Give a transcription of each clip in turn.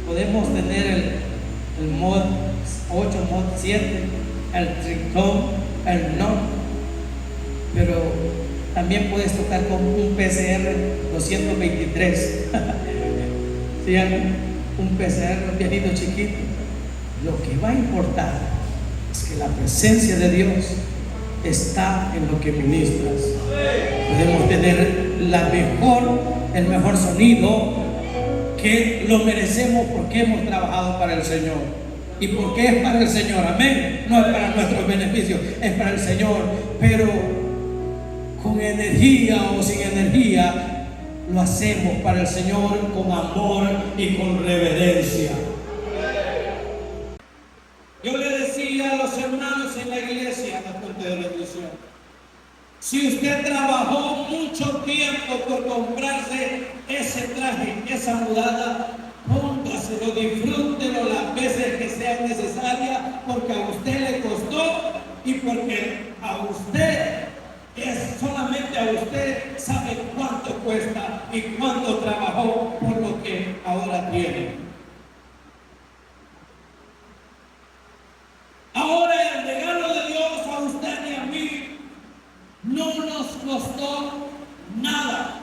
podemos tener el mod 8, mod 7, el tritón, el non, pero también puedes tocar con un PCR 223. ¿Sí? Un PCR, un pianito chiquito. Lo que va a importar es que la presencia de Dios está en lo que ministras. Podemos tener el mejor sonido, que lo merecemos porque hemos trabajado para el Señor. ¿Y porque es para el Señor? Amén. No es para nuestros beneficios, es para el Señor. Pero con energía o sin energía, lo hacemos para el Señor con amor y con reverencia. Yo le decía a los hermanos en la iglesia, en la fuente de bendición, si usted trabajó mucho tiempo por comprarse ese traje, esa mudada, póngaselo, disfrútelo las veces que sean necesarias, porque a usted le costó y porque a usted, solamente a usted sabe cuánto cuesta y cuánto trabajó por lo que ahora tiene. Ahora el regalo de Dios a usted y a mí no nos costó nada.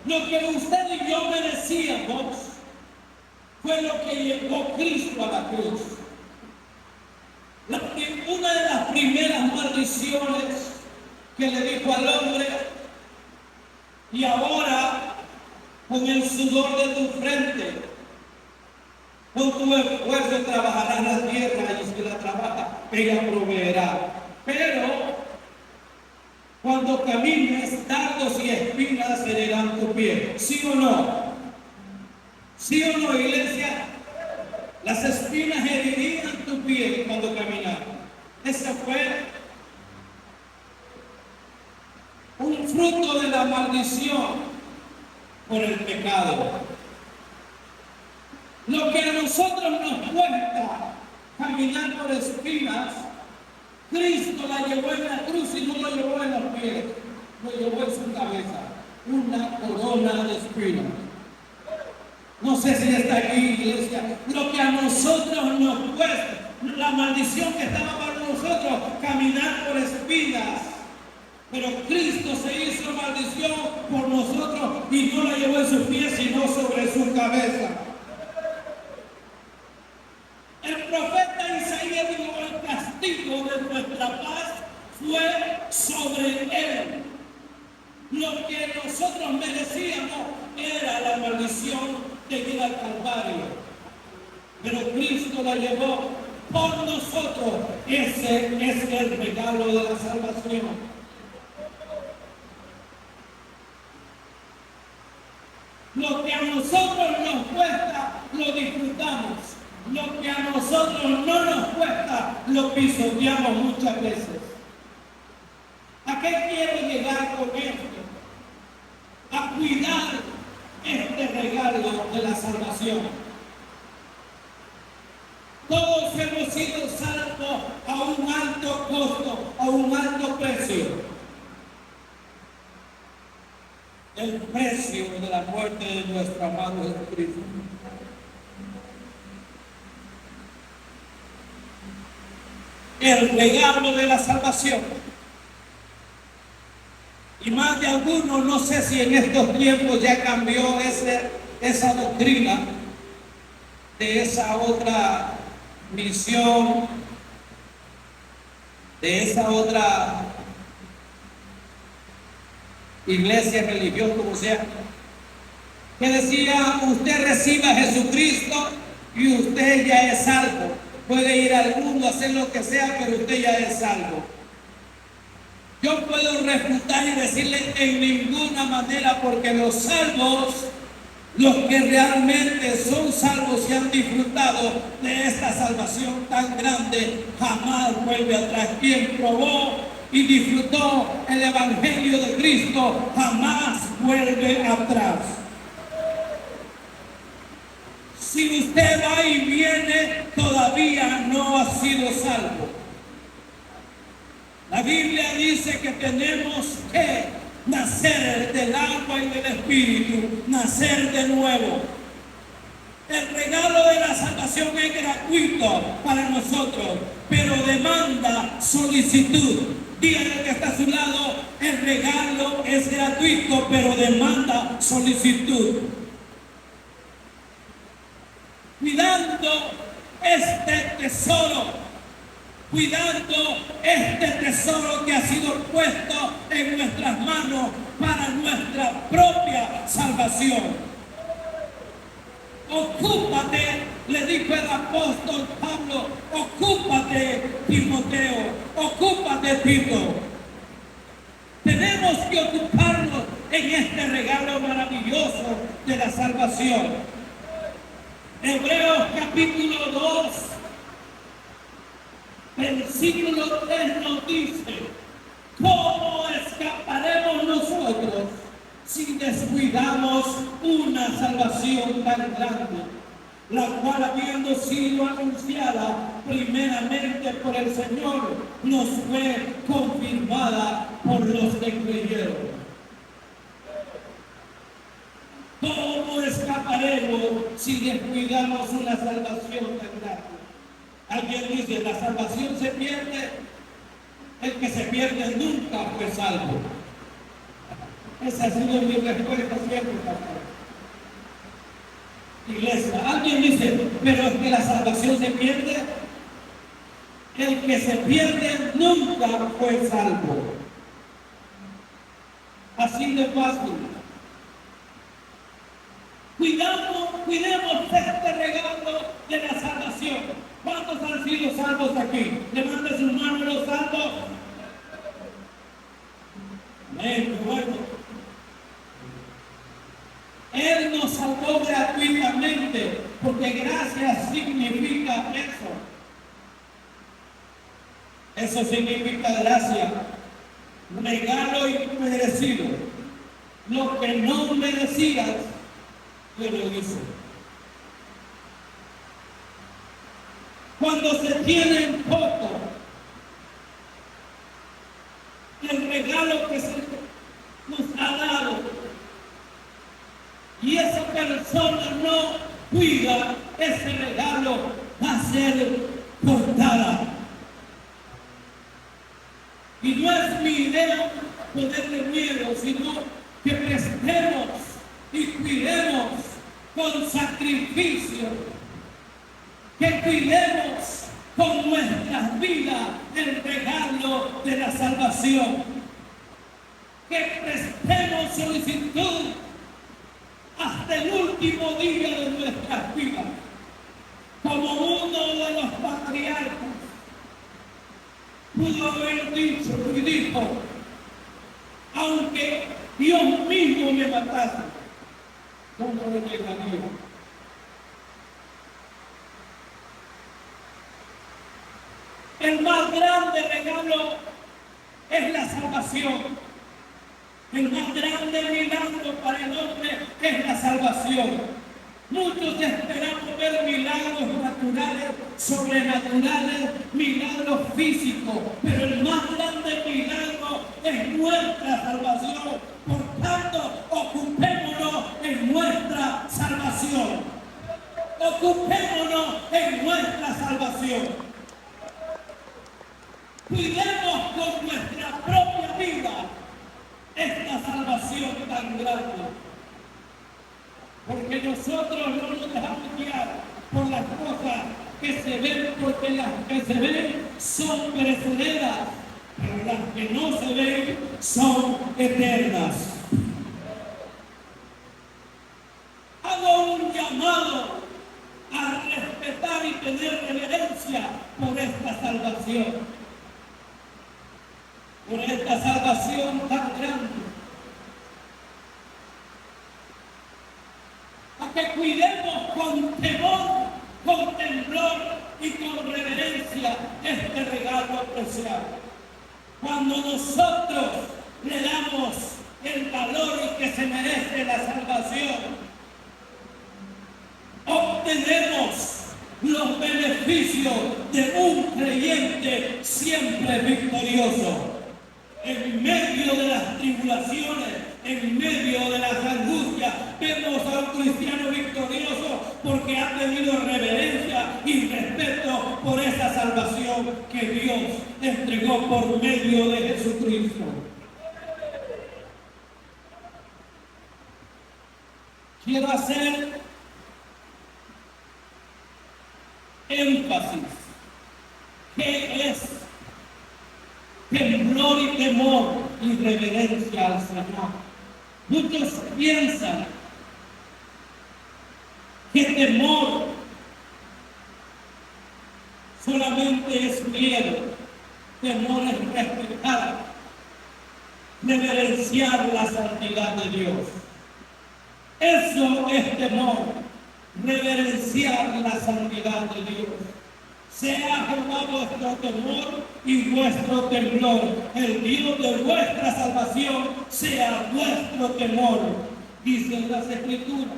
Lo que usted y yo merecíamos fue lo que llevó Cristo a la cruz. Una de las primeras maldiciones que le dijo al hombre: y ahora con el sudor de tu frente, con tu esfuerzo trabajarás la tierra, y si la trabaja, ella proveerá. Pero cuando camines, dardos y espinas herirán tu pie. ¿Sí o no? ¿Sí o no, iglesia? Las espinas herirían tu pie cuando caminas. Ese fue un fruto de la maldición por el pecado. Lo que a nosotros nos cuesta caminar por espinas, Cristo la llevó en la cruz y no lo llevó en los pies, lo llevó en su cabeza, una corona de espinas. No sé si está aquí, iglesia. Lo que a nosotros nos cuesta, la maldición que estaba para nosotros, caminar por espinas. Pero Cristo se hizo maldición por nosotros y no la llevó en sus pies, sino sobre su cabeza. El profeta Isaías dijo: el castigo de nuestra paz fue sobre él. Lo que nosotros merecíamos era la maldición de ir al Calvario. Pero Cristo la llevó por nosotros. Ese es el regalo de la salvación. Lo que a nosotros nos cuesta, lo disfrutamos. Lo que a nosotros no nos cuesta, lo pisoteamos muchas veces. ¿A qué quiero llegar con esto? A cuidar este regalo de la salvación. Todos hemos sido salvos a un alto costo, a un alto precio. El precio de la muerte de nuestro amado Jesucristo. El regalo de la salvación. Y más de algunos, no sé si en estos tiempos ya cambió esa doctrina de esa otra misión, de esa otra iglesia, religión, como sea, que decía: usted reciba a Jesucristo y usted ya es salvo. Puede ir al mundo, hacer lo que sea, pero usted ya es salvo. Yo puedo refutar y decirle: en ninguna manera, porque los salvos, los que realmente son salvos y han disfrutado de esta salvación tan grande, jamás vuelve atrás. Quien probó y disfrutó el Evangelio de Cristo, jamás vuelve atrás. Si usted va y viene, todavía no ha sido salvo. La Biblia dice que tenemos que nacer del agua y del Espíritu, nacer de nuevo. salvación es gratuita para nosotros, pero demanda solicitud. Dígale que está a su lado, el regalo es gratuito, pero demanda solicitud. Cuidando este tesoro, cuidando este tesoro que ha sido puesto en nuestras manos para nuestra propia salvación. Ocúpate, le dijo el apóstol Pablo, ocúpate, Timoteo, ocúpate, Tito. Tenemos que ocuparnos en este regalo maravilloso de la salvación. Hebreos capítulo 2, versículo 3 nos dice: ¿cómo escaparemos nosotros si descuidamos una salvación tan grande, la cual, habiendo sido anunciada primeramente por el Señor, nos fue confirmada por los que creyeron? ¿Cómo escaparemos si descuidamos una salvación tan grande? Alguien dice: la salvación se pierde, el que se pierde nunca fue salvo. Esa ha sido mi respuesta siempre, pastor. Iglesia, alguien dice: pero es que la salvación se pierde. El que se pierde nunca fue salvo. Así de fácil. Cuidemos este regalo de la salvación. ¿Cuántos han sido salvos aquí? Levanten sus manos los salvos. Amén, bueno. Él nos salvó gratuitamente, porque gracia significa eso. Eso significa gracia, regalo inmerecido. Lo que no merecías, Dios lo hizo. Cuando se tiene en poco el regalo que se nos ha dado, y esa persona no cuida ese regalo, va a ser cortada. Y no es mi idea ponerle miedo, sino que prestemos y cuidemos con sacrificio, que cuidemos con nuestras vidas el regalo de la salvación, que prestemos solicitud hasta el último día de nuestras vidas, como uno de los patriarcas pudo haber dicho y dijo: aunque Dios mismo me matase, yo no le negaría. El más grande regalo es la salvación. El más grande milagro para el hombre es la salvación. Muchos esperamos ver milagros naturales, sobrenaturales, milagros físicos, pero el más grande milagro es nuestra salvación. Por tanto, ocupémonos en nuestra salvación. Ocupémonos en nuestra salvación. Cuidemos con nuestra propia vida esta salvación tan grande, porque nosotros no nos dejamos guiar por las cosas que se ven, porque las que se ven son perecederas, pero las que no se ven son eternas. Hago un llamado a respetar y tener reverencia por esta salvación, por esta salvación tan grande. A que cuidemos con temor, con temblor y con reverencia este regalo preciado. Cuando nosotros le damos el valor que se merece la salvación, obtenemos los beneficios de un creyente siempre victorioso. En medio de las tribulaciones, en medio de las angustias, vemos a un cristiano victorioso porque ha tenido reverencia gloria y respeto por esa salvación que Dios entregó por medio de Jesucristo. Quiero hacer énfasis. ¿Qué es temblor y temor y reverencia al Señor? Muchos piensan que temor solamente es miedo. Temor es respetar, reverenciar la santidad de Dios. Eso es temor, reverenciar la santidad de Dios. Sea Jehová vuestro temor y vuestro temblor. El Dios de vuestra salvación sea vuestro temor, dicen las Escrituras.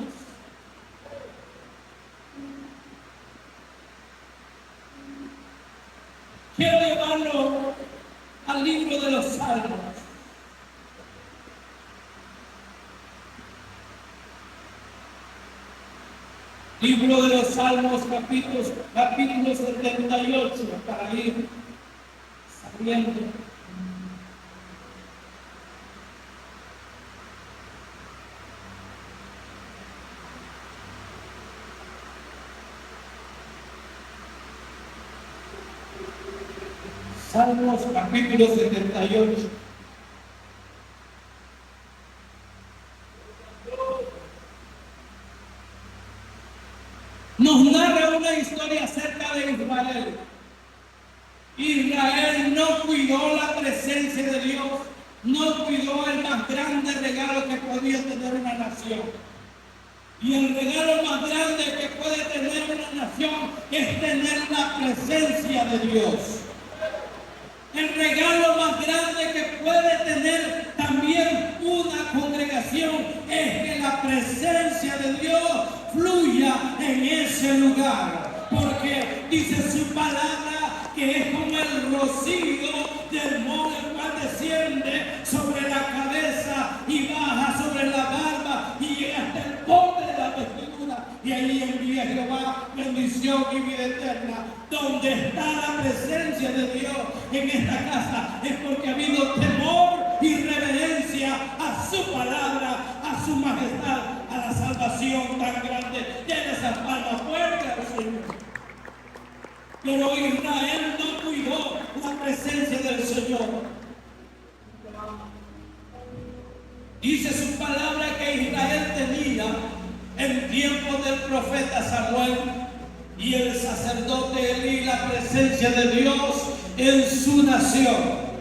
Quiero llevarlo al libro de los Salmos. Libro de los Salmos, capítulo 78, para ir sabiendo. Salmos, capítulo 78. Nos narra una historia acerca de Israel. Israel no cuidó la presencia de Dios, no cuidó el más grande regalo que podía tener una nación. Y el regalo más grande que puede tener una nación es tener la presencia de Dios. El regalo más grande que puede tener también una congregación es que la presencia de Dios fluya en ese lugar. Porque dice su palabra que es como el rocío del monte, el cual desciende sobre la cabeza y baja sobre la barba y llega hasta el borde de la vestidura. Y ahí envía Jehová bendición y vida eterna. Donde está la presencia de Dios en esta casa es porque ha habido temor y reverencia a su palabra, a su majestad, a la salvación tan grande. Tiene esas palmas fuertes al Señor. Pero Israel no cuidó la presencia del Señor. Dice su palabra que Israel tenía en tiempo del profeta Samuel y el sacerdote Elí la presencia de Dios en su nación.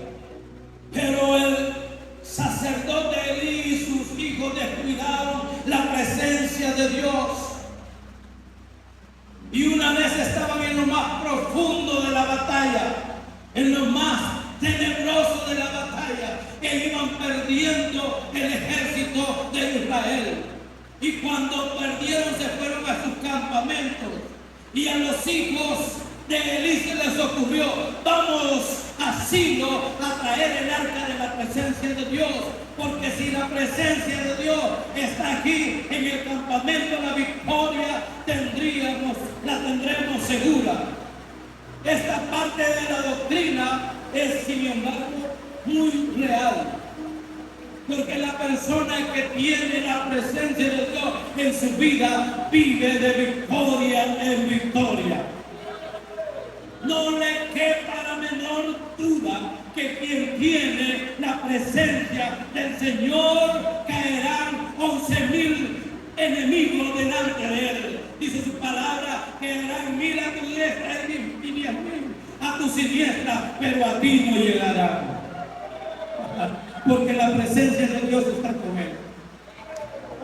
Pero el sacerdote Elí y sus hijos descuidaron la presencia de Dios. Y una vez estaban en lo más profundo de la batalla, en lo más tenebroso de la batalla, que iban perdiendo el ejército de Israel. Y cuando perdieron se fueron a sus campamentos. Y a los hijos de Elí se les ocurrió: vamos a Silo a traer el arca de la presencia de Dios. Porque si la presencia de Dios está aquí en el campamento, la victoria la tendremos segura. Esta parte de la doctrina es, sin embargo, muy real. Porque la persona que tiene la presencia de Dios en su vida vive de victoria en victoria. No le quepa la menor duda que quien tiene la presencia del Señor caerán 11,000 enemigos delante de él. Dice su palabra que harán 1,000 a tu diestra y 10,000 a tu siniestra, pero a ti no llegarán. Porque la presencia de Dios está con él.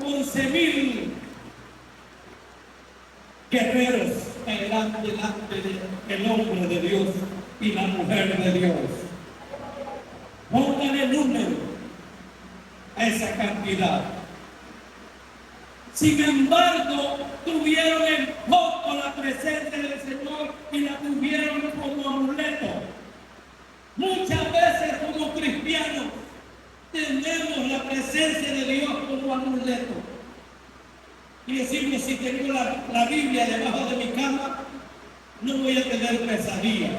11,000 guerreros caerán delante del hombre de Dios y la mujer de Dios. Póngale número a esa cantidad. Sin embargo, tuvieron en poco la presencia del Señor y la tuvieron como amuleto. Muchas veces como cristianos tenemos la presencia de Dios como amuleto. Y decimos: si tengo la Biblia debajo de mi cama, no voy a tener pesadillas.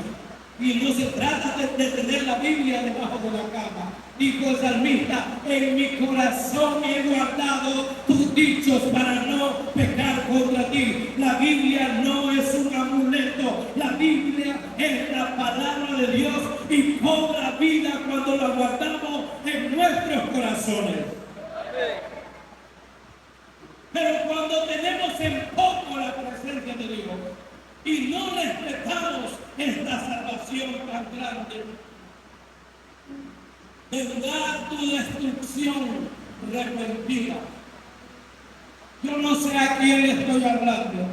Y no se trata de tener la Biblia debajo de la cama. Dijo el salmista, en mi corazón he guardado tus dichos para no pecar contra ti. La Biblia no es un amuleto, la Biblia es la palabra de Dios y cobra vida cuando la guardamos en nuestros corazones. Pero cuando tenemos en poco la presencia de Dios y no respetamos esta salvación tan grande, vendrá tu destrucción repentina. Yo no sé a quién le estoy hablando.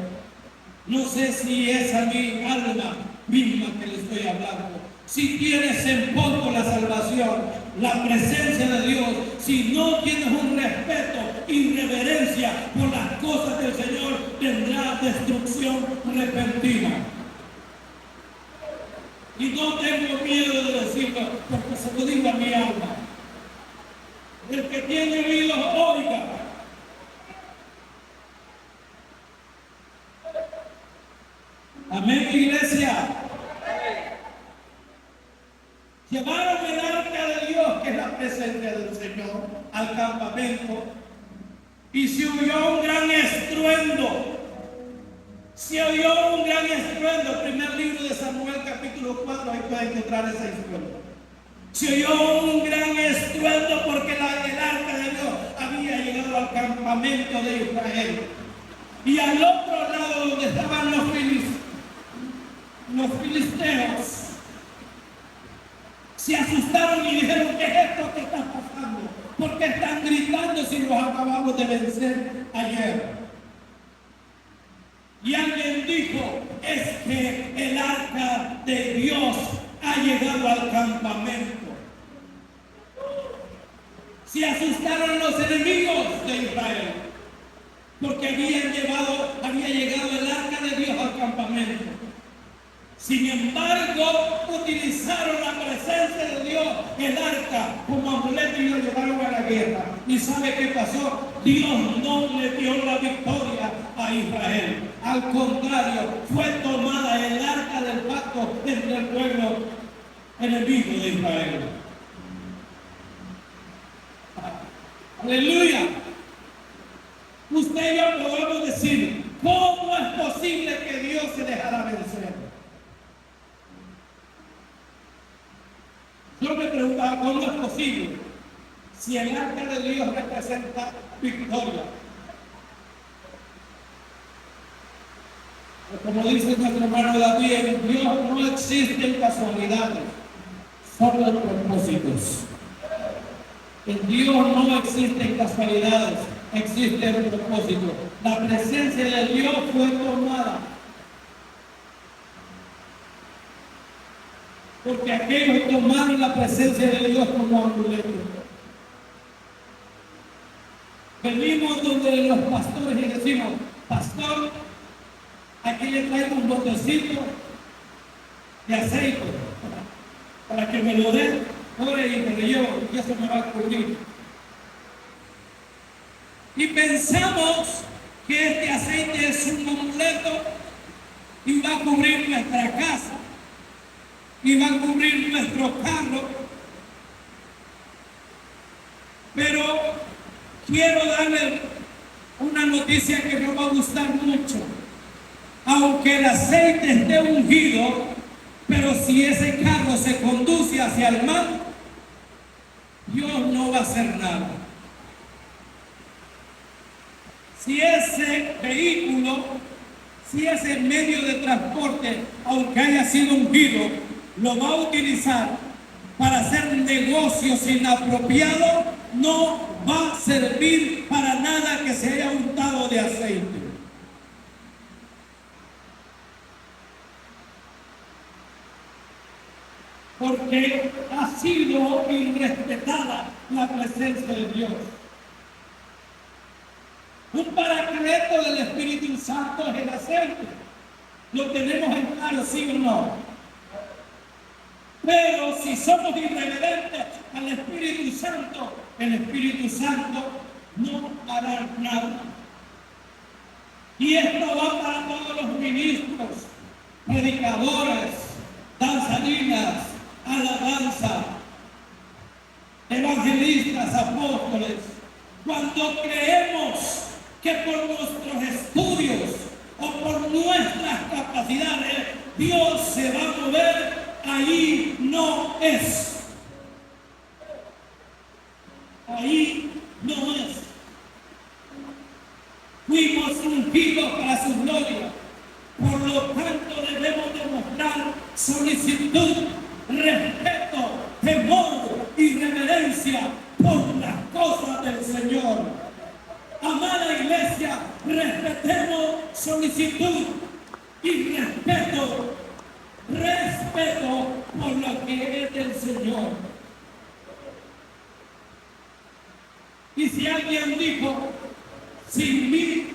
No sé si es a mi alma misma que le estoy hablando. Si tienes en poco la salvación, la presencia de Dios, si no tienes un respeto y reverencia por las cosas del Señor, tendrás destrucción repentina. Y no tengo miedo de decirlo, porque se lo digo a mi alma. El que tiene oídos, oiga. Amén, iglesia. Llevaron el arca de Dios, que es la presencia del Señor, al campamento, y se oyó un gran estruendo. Se oyó un gran estruendo. El primer libro de Samuel, capítulo 4, ahí puede encontrar ese estruendo. Se oyó un gran estruendo porque el arca de Dios había llegado al campamento de Israel. Y al otro lado, donde estaban los filisteos, se asustaron y dijeron, ¿qué es esto que está pasando? ¿Por qué están gritando si los acabamos de vencer ayer? Y alguien dijo, es que el arca de Dios ha llegado al campamento. Se asustaron los enemigos de Israel, porque había llegado el arca de Dios al campamento. Sin embargo, utilizaron la presencia de Dios, el arca, como amuleto y lo llevaron a la guerra. ¿Y sabe qué pasó? Dios no le dio la victoria a Israel. Al contrario, fue tomada el arca del pacto entre el pueblo enemigo de Israel. Aleluya. Usted y yo podemos decir, ¿cómo es posible que Dios se dejara vencer? Yo me preguntaba, ¿cómo es posible? Si el arca de Dios representa victoria. Como dice nuestro hermano David, en Dios no existen casualidades, solo propósitos. En Dios no existen casualidades, existen propósitos. La presencia de Dios fue tomada. Porque aquellos tomaron la presencia de Dios como amuleto. Venimos donde los pastores y decimos, pastor, aquí le traigo un botecito de aceite para que me lo dé, ore y me lo llevo, y eso me va a cubrir. Y pensamos que este aceite es un amuleto y va a cubrir nuestra casa, y va a cubrir nuestro carro. Pero quiero darle una noticia que me va a gustar mucho. Aunque el aceite esté ungido, pero si ese carro se conduce hacia el mal, Dios no va a hacer nada. Si ese vehículo, si ese medio de transporte, aunque haya sido ungido, lo va a utilizar para hacer negocios inapropiados, no va a servir para nada que se haya untado de aceite. Porque ha sido irrespetada la presencia de Dios. Un paracleto del Espíritu Santo es el aceite. Lo tenemos en claro, sí o no. Pero si somos irreverentes al Espíritu Santo, el Espíritu Santo no hará nada. Y esto va para todos los ministros, predicadores, danzarinas, alabanza, evangelistas, apóstoles, cuando creemos que por nuestros estudios o por nuestras capacidades Dios se va a mover, ahí no es. Ahí no es. Fuimos ungidos para su gloria. Por lo tanto debemos demostrar solicitud, respeto, temor y reverencia por las cosas del Señor. Amada iglesia, respetemos solicitud y respeto por lo que es del Señor. Y si alguien dijo, sin mí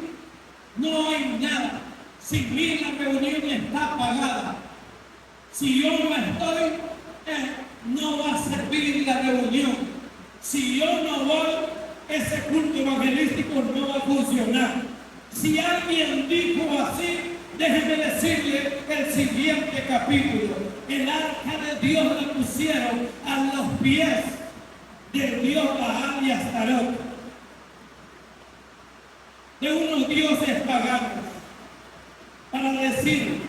no hay nada, sin mí la reunión está pagada, si yo no estoy, no va a servir la reunión, si yo no voy, ese culto evangelístico no va a funcionar. Si alguien dijo así, déjeme decirle el siguiente capítulo. El arca de Dios la pusieron a los pies del dios Baal y Astarot, de unos dioses paganos, para decir,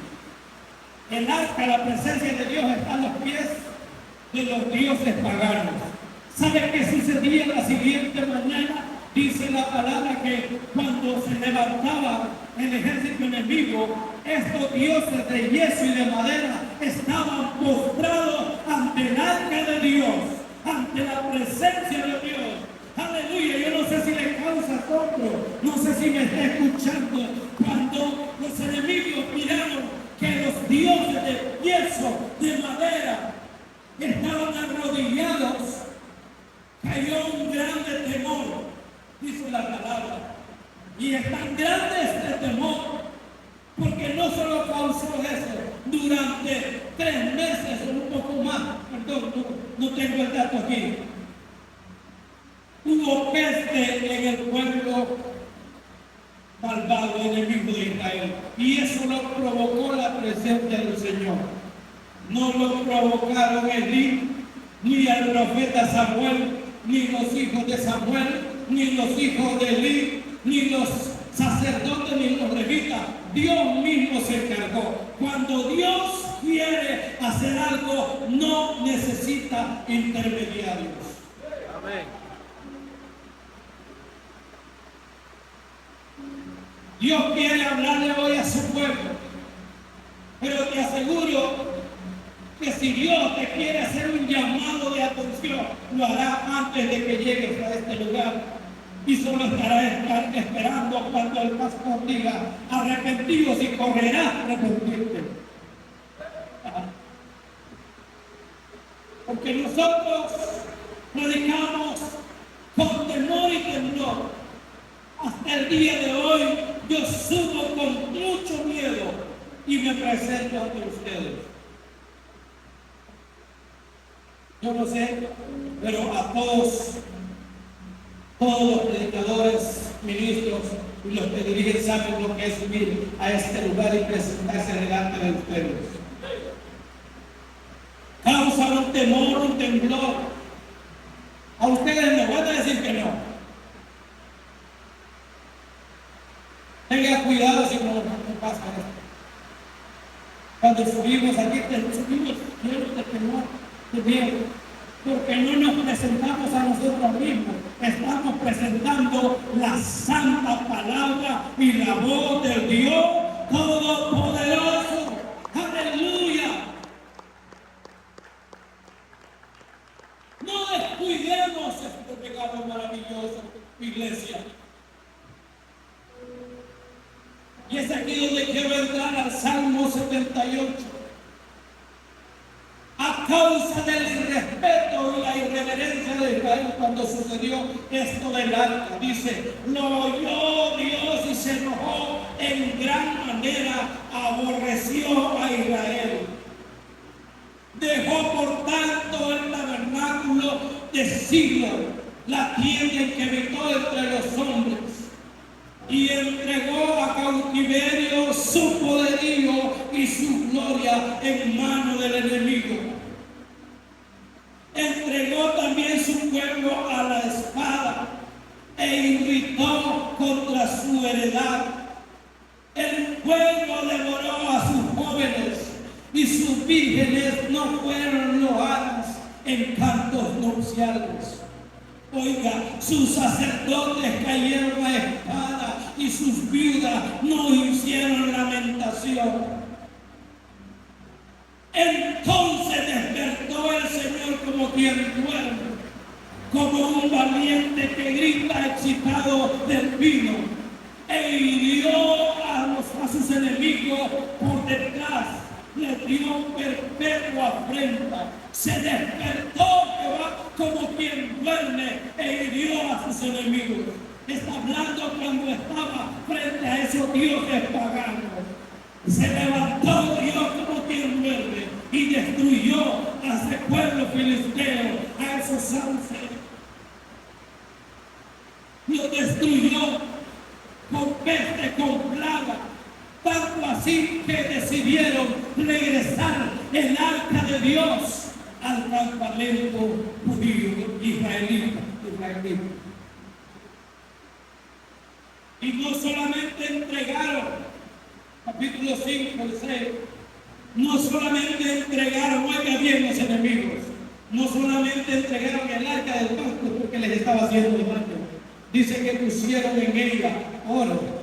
el arca, la presencia de Dios está a los pies de los dioses paganos. ¿Sabe qué sucedía la siguiente mañana? Dice la palabra que cuando se levantaba el ejército enemigo, estos dioses de yeso y de madera estaban postrados ante el arca de Dios, ante la presencia de Dios. Aleluya, yo no sé si le causa asombro, no sé si me está escuchando, cuando los enemigos miraron que los dioses de yeso, de madera, estaban arrodillados, cayó un grande temor, dice la palabra. Y es tan grande este temor, porque no solo causó eso, durante 3 meses o un poco más, perdón, no tengo el dato aquí, hubo peste en el pueblo malvado, enemigo de Israel. Y eso lo provocó la presencia del Señor. No lo provocaron Elí, ni el profeta Samuel, ni los hijos de Samuel, ni los hijos de Elí, ni los sacerdotes, ni los levitas. Dios mismo se encargó. Cuando Dios quiere hacer algo, no necesita intermediarios. Amén. Dios quiere hablarle hoy a su pueblo, pero te aseguro que si Dios te quiere hacer un llamado de atención, lo hará antes de que llegues a este lugar, y solo estará esperando cuando el pastor diga arrepentidos, y correrás a arrepentirte. Porque nosotros predicamos con temor y temblor. Hasta el día de hoy yo subo con mucho miedo y me presento ante ustedes. Yo no sé, pero a todos los predicadores, ministros y los que dirigen saben lo que es subir a este lugar y presentarse delante de ustedes. Causa un temor, un temblor. A ustedes me van a decir que no. Tenga cuidado si no pasa esto. Cuando subimos aquí, subimos llenos de temor, de miedo, porque no nos presentamos a nosotros mismos, estamos presentando la santa palabra y la voz del Dios Todopoderoso. ¡Aleluya! No descuidemos este regalo maravilloso, iglesia. Y es aquí donde quiero entrar al Salmo 78. A causa del irrespeto y la irreverencia de Israel cuando sucedió esto del arca, dice, lo oyó Dios y se enojó en gran manera, aborreció a Israel. Dejó por tanto el tabernáculo de Silo, la tienda en que habitó entre los hombres, y entregó a cautiverio su poderío y y su gloria en mano del enemigo. Entregó también su pueblo a la espada e irritó contra su heredad. El fuego devoró a sus jóvenes y sus vírgenes no fueron loadas en cantos nupciales. Oiga, sus sacerdotes cayeron a espada y sus viudas no hicieron lamentación. Entonces despertó el Señor como quien duerme, como un valiente que grita excitado del vino, e hirió a sus enemigos por detrás, les dio perpetua afrenta. Se despertó Jehová como quien duerme e hirió a sus enemigos. Está hablando cuando estaba frente a esos dioses paganos. Se levantó Dios como quien duerme y destruyó a ese pueblo filisteo, a esos sauces. Los destruyó con peste, con plaga, tanto así que decidieron regresar el arca de Dios al campamento judío israelita. Y no solamente entregaron, capítulo 5, el 6, no solamente entregaron, oiga bien los enemigos, no solamente entregaron el arca del pacto porque les estaba haciendo daño. Dice que pusieron en ella oro.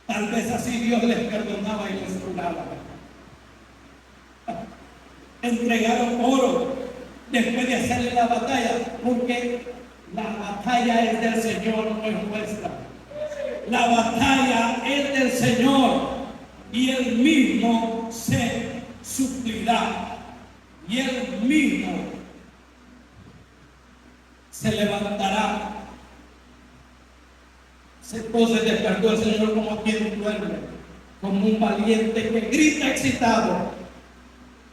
Tal vez así Dios les perdonaba y les curaba. Entregaron oro después de hacerle la batalla, porque la batalla es del Señor, no es nuestra. La batalla es del Señor y Él mismo se suplirá y Él mismo se levantará. Entonces despertó el Señor como quien duerme, como un valiente que grita excitado,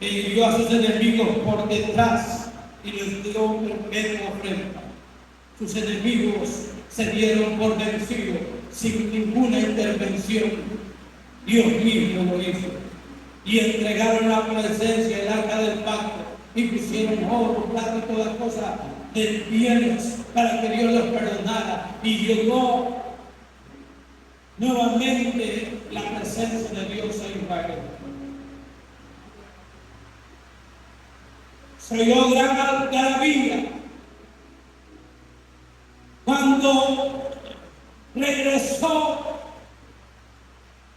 e hirió a sus enemigos por detrás y les dio perpetua afrenta. Sus enemigos se dieron por vencidos sin ninguna intervención. Dios mismo lo hizo. Y entregaron la presencia, el arca del pacto, y pusieron oro, plata y todas cosas de bienes para que Dios los perdonara. Y llegó nuevamente la presencia de Dios a Israel. Se oyó gran algarabía cuando regresó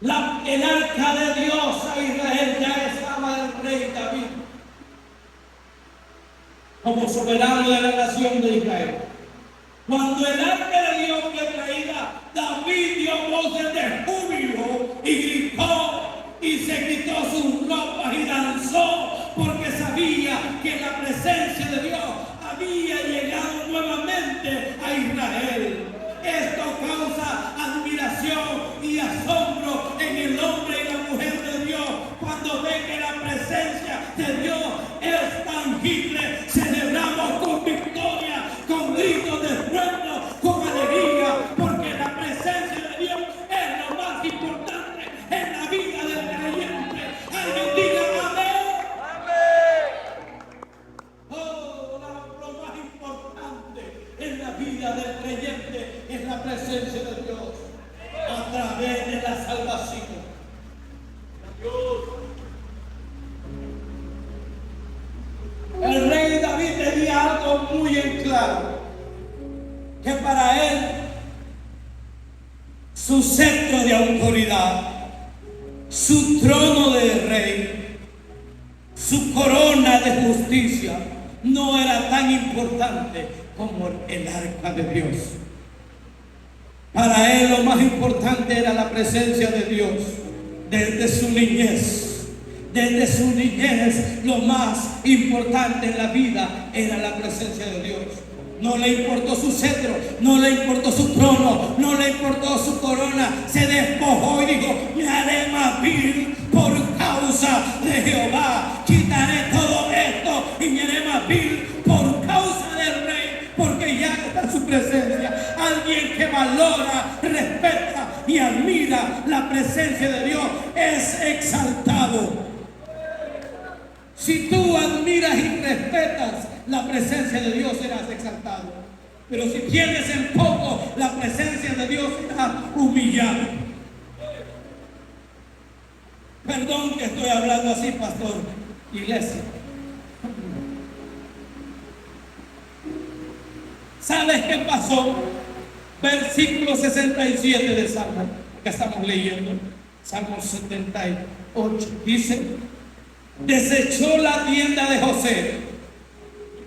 el arca de Dios a Israel. Ya estaba el rey David como soberano de la nación de Israel. Cuando el arca de Dios fue traída, David dio voces de júbilo y gritó y se quitó sus ropas y danzó, porque sabía que la presencia de Dios había llegado nuevamente a Israel. Esto causa admiración y asombro en el hombre y la mujer de Dios cuando ven que la presencia de Dios es tangible. Celebramos con victoria, con gritos de estruendo, con alegría, porque la presencia de Dios es lo más importante en la vida del creyente. Alguien diga amén. Oh, lo más importante en la vida del creyente es la presencia de Dios a través de la salvación. El rey David tenía algo muy en claro, que para él su cetro de autoridad, su trono de rey, su corona de justicia no era tan importante como el arca de Dios. Para él lo más importante era la presencia de Dios desde su niñez. Desde su niñez lo más importante en la vida era la presencia de Dios. No le importó su cetro, no le importó su trono, no le importó su corona. Se despojó y dijo: me haré más vil por causa de Jehová. Quitaré todo esto y me haré más vil por causa del rey, porque ya está en su presencia. Alguien que valora, respeta y admira la presencia de Dios es exaltado. Si tú admiras y respetas la presencia de Dios, serás exaltado. Pero si tienes en poco la presencia de Dios, serás humillado. Perdón que estoy hablando así, pastor, iglesia. ¿Sabes qué pasó? Versículo 67 del Salmo que estamos leyendo, Salmo 78, dice: desechó la tienda de José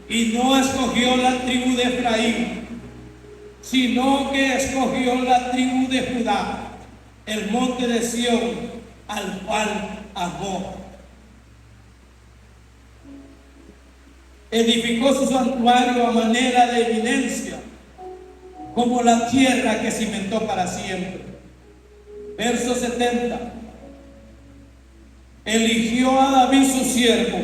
y no escogió la tribu de Efraín, sino que escogió la tribu de Judá, el monte de Sión, al cual amó. Edificó su santuario a manera de evidencia, como la tierra que cimentó para siempre. Verso 70. Eligió a David su siervo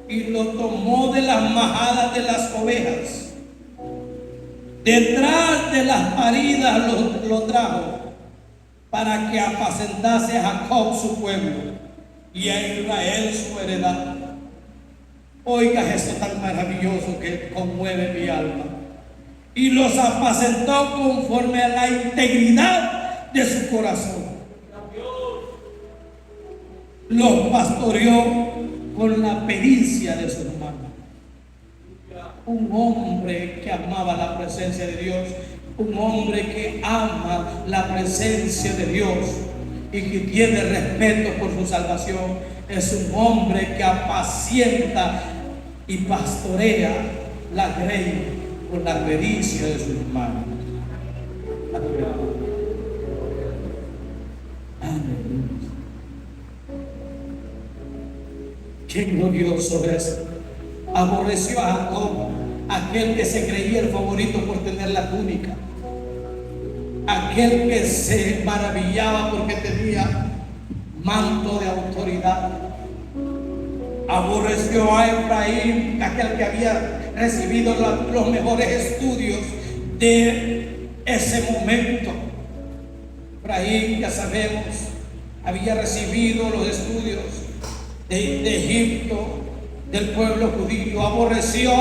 y lo tomó de las majadas de las ovejas. Detrás de las paridas lo trajo para que apacentase a Jacob su pueblo y a Israel su heredad. Oiga esto tan maravilloso que conmueve mi alma. Y los apacentó conforme a la integridad de su corazón. Los pastoreó con la pericia de sus manos. Un hombre que amaba la presencia de Dios, un hombre que ama la presencia de Dios y que tiene respeto por su salvación, es un hombre que apacienta y pastorea la grey con la pericia de sus manos. Aleluya. Qué glorioso es. Aborreció a Jacob, aquel que se creía el favorito por tener la túnica, aquel que se maravillaba porque tenía manto de autoridad. Aborreció a Efraín, aquel que había recibido los mejores estudios de ese momento. Efraín, ya sabemos, había recibido los estudios de Egipto, del pueblo judío. Aborreció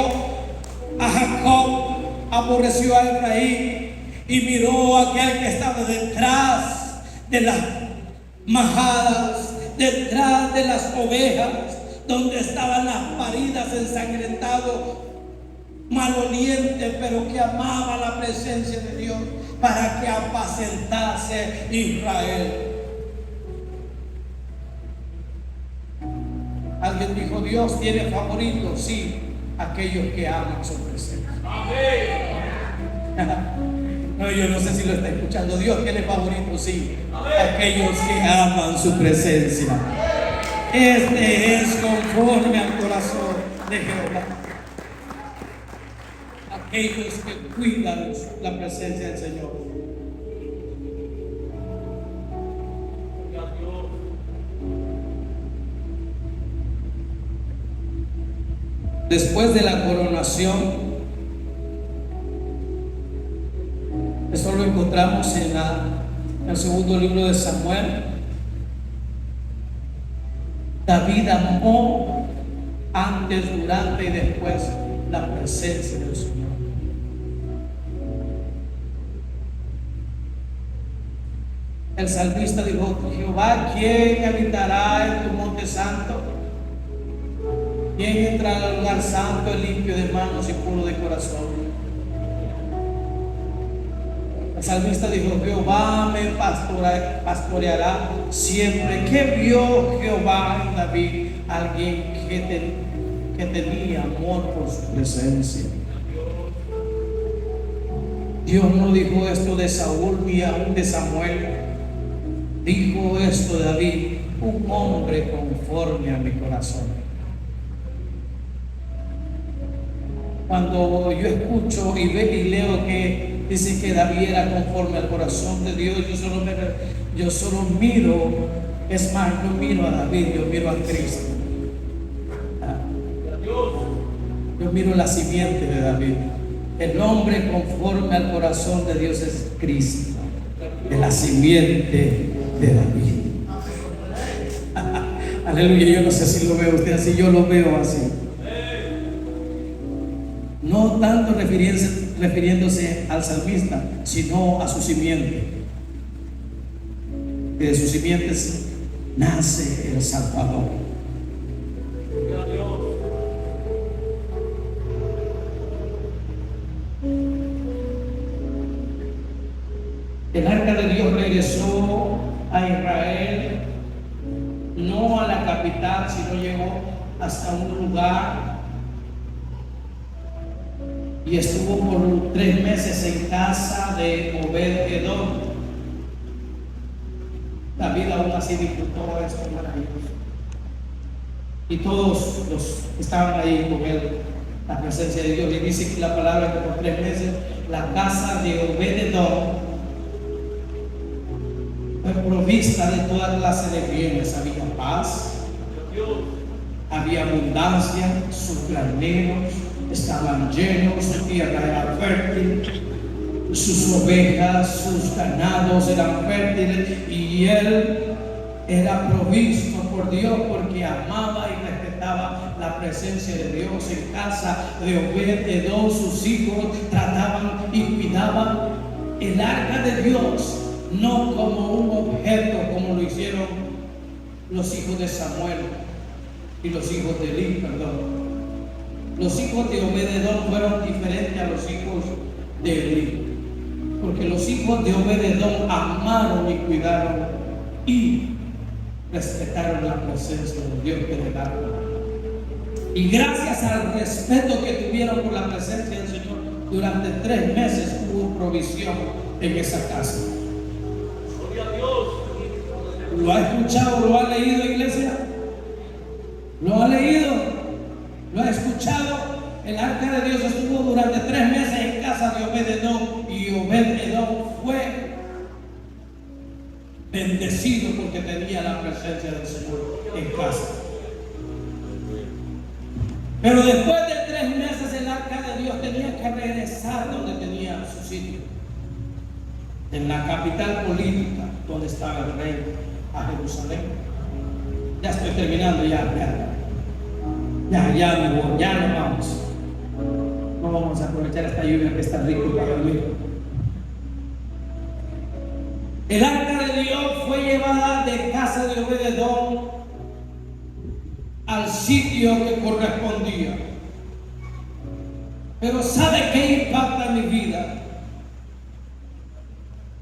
a Jacob, aborreció a Efraín y miró a aquel que estaba detrás de las majadas, detrás de las ovejas, donde estaban las paridas, ensangrentado, maloliente, pero que amaba la presencia de Dios para que apacentase Israel. Alguien dijo: Dios tiene favoritos. Sí, aquellos que aman su presencia. No, yo no sé si lo está escuchando. Dios tiene favoritos, sí, aquellos que aman su presencia. Este es conforme al corazón de Jehová. Aquellos que cuidan la presencia del Señor. Después de la coronación, eso lo encontramos en el segundo libro de Samuel. David amó antes, durante y después la presencia del Señor. El salmista dijo: Jehová, ¿quién habitará en tu monte santo? ¿Quién entrará al lugar santo, limpio de manos y puro de corazón? El salmista dijo: Jehová me pastoreará siempre. ¿Qué vio Jehová en David? Alguien que tenía amor por su presencia. Dios no dijo esto de Saúl ni aún de Samuel. Dijo esto de David: un hombre conforme a mi corazón. Cuando yo escucho y leo que dice que David era conforme al corazón de Dios, yo solo miro, es más, no miro a David, yo miro a Cristo. Yo miro la simiente de David. El hombre conforme al corazón de Dios es Cristo, de la simiente de David. Aleluya, yo no sé si lo ve usted así, yo lo veo así. No tanto refiriéndose al salmista, sino a su simiente. Que de sus simientes nace el Salvador. El arca de Dios regresó a Israel, no a la capital, sino llegó hasta un lugar y estuvo por 3 meses en casa de Obed-Edom. David aún así disfrutó esto maravilloso. Y todos los que estaban ahí con él, la presencia de Dios. Y dice que la palabra que por 3 meses la casa de Obed-Edom fue provista de toda clase de bienes. Había paz, había abundancia, sus graneros estaban llenos, su tierra era fértil, sus ovejas, sus ganados eran fértiles, y él era provisto por Dios porque amaba y respetaba la presencia de Dios. En casa de Obed-Edom sus hijos trataban y cuidaban el arca de Dios, no como un objeto como lo hicieron los hijos de Samuel y los hijos de Elí, perdón. Los hijos de Obed-Edom fueron diferentes a los hijos de Elí, porque los hijos de Obed-Edom amaron y cuidaron y respetaron la presencia de Dios que le daba. Y gracias al respeto que tuvieron por la presencia del Señor, durante 3 meses hubo provisión en esa casa. ¿Lo ha escuchado? ¿Lo ha leído, iglesia? ¿Lo ha leído? ¿Lo ha escuchado? El arca de Dios estuvo durante 3 meses en casa de Obed-Edom, y Obed-Edom fue bendecido porque tenía la presencia del Señor en casa. Pero después de 3 meses el arca de Dios tenía que regresar donde tenía su sitio, en la capital política donde estaba el rey, a Jerusalén. Ya estoy terminando, ya me voy, ya nos vamos. No vamos a aprovechar esta lluvia que está rica para dormir. El arca de Dios fue llevada de casa de Obed-Edom al sitio que correspondía. Pero ¿sabe qué impacta mi vida?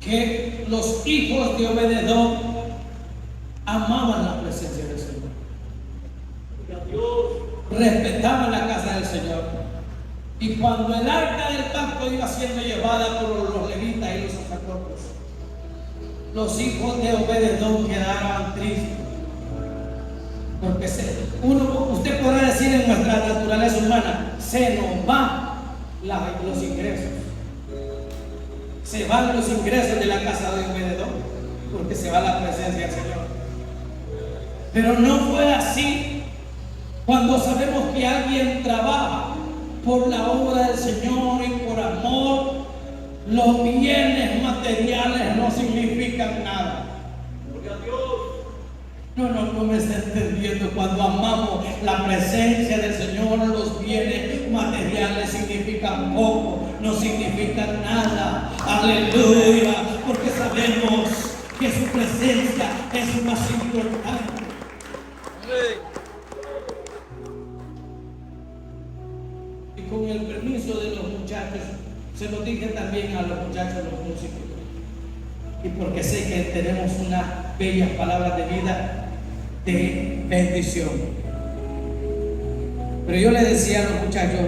Que los hijos de Obed-Edom amaban la presencia del Señor, respetaban la casa del Señor. Y cuando el arca del pacto iba siendo llevada por los levitas y los sacerdotes, los hijos de Obed-Edom quedaban tristes, porque usted podrá decir, en nuestra naturaleza humana, se nos van los ingresos. Se van los ingresos de la casa de Obed-Edom porque se va la presencia del Señor. Pero no fue así cuando sabemos que alguien trabaja por la obra del Señor y por amor. Los bienes materiales no significan nada. No me está entendiendo. Cuando amamos la presencia del Señor, los bienes materiales significan poco, no significan nada. Aleluya, porque sabemos que su presencia es más importante. Y con el permiso de los muchachos, se lo dije también a los muchachos, los músicos, y porque sé que tenemos unas bellas palabras de vida, de bendición. Pero yo le decía a los muchachos,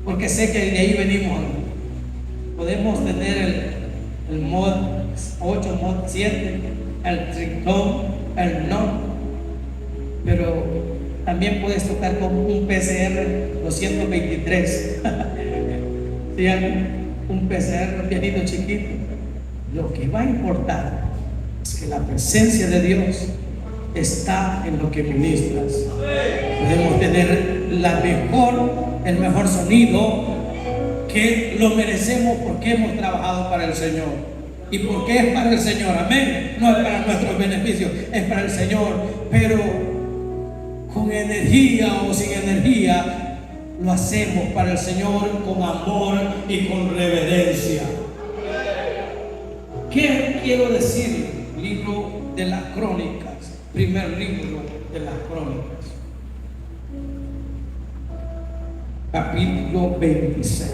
porque sé que de ahí venimos, podemos tener el mod 8, mod 7, el trictón, el non, pero también puedes tocar con un PCR 223. ¿Sí? Un PCR pianito chiquito. Lo que va a importar es que la presencia de Dios está en lo que ministras. Podemos tener el mejor sonido, que lo merecemos porque hemos trabajado para el Señor. ¿Y por qué es para el Señor? Amén. No es para nuestros beneficios, es para el Señor. Pero con energía o sin energía, lo hacemos para el Señor con amor y con reverencia. ¿Qué quiero decir? Libro de las Crónicas, primer libro de las Crónicas, capítulo 26.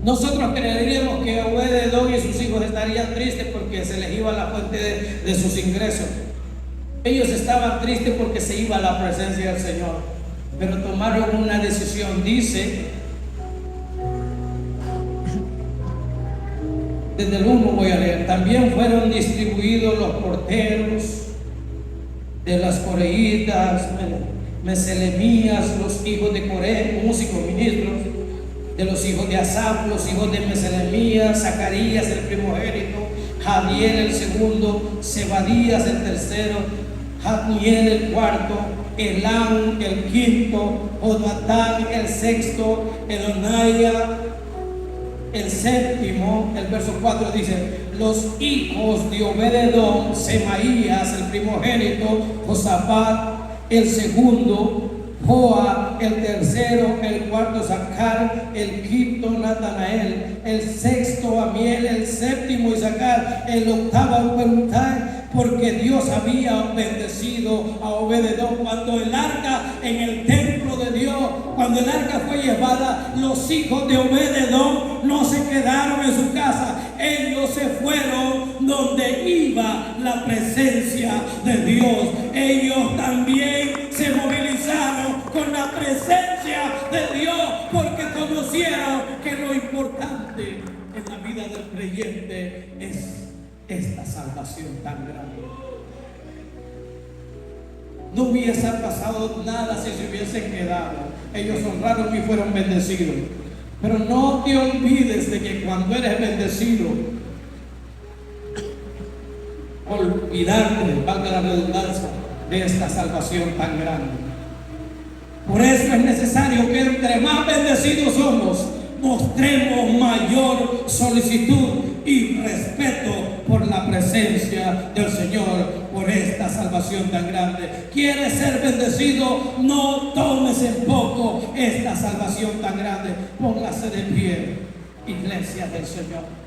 Nosotros creeríamos que Obed-Edom y sus hijos estarían tristes porque se les iba la fuente de sus ingresos. Ellos estaban tristes porque se iba la presencia del Señor, pero tomaron una decisión. Dice, desde el 1 voy a leer: también fueron distribuidos los porteros de las coreitas, Meselemías, los hijos de Coré, músicos, ministros, de los hijos de Asaf, los hijos de Meselemías, Zacarías el primogénito, Jadiel el segundo, Zebadías el tercero, Jadmiel el cuarto, Elam el quinto, Jonatán el sexto, Elonaya el séptimo. El verso 4 dice: los hijos de Obed-Edom, Semaías el primogénito, Josafat el segundo, Joa el tercero, el cuarto Zacar, el quinto Natanael, el sexto Amiel, el séptimo Isaacar, el octavo Perutai, porque Dios había bendecido a Obed-Edom. Cuando el arca en el templo de Dios, cuando el arca fue llevada, los hijos de Obed-Edom no se quedaron en su casa, ellos se fueron donde iba la presencia de Dios. Ellos también se movilizaron con la presencia de Dios, porque conocieron que lo importante en la vida del creyente es esta salvación tan grande. No hubiese pasado nada si se hubiesen quedado. Ellos honraron y fueron bendecidos. Pero no te olvides de que cuando eres bendecido, olvidarte, valga la redundancia, de esta salvación tan grande. Por eso es necesario que entre más bendecidos somos, mostremos mayor solicitud y respeto por la presencia del Señor, por esta salvación tan grande. ¿Quieres ser bendecido? No tomes en poco esta salvación tan grande. Póngase de pie, iglesia del Señor.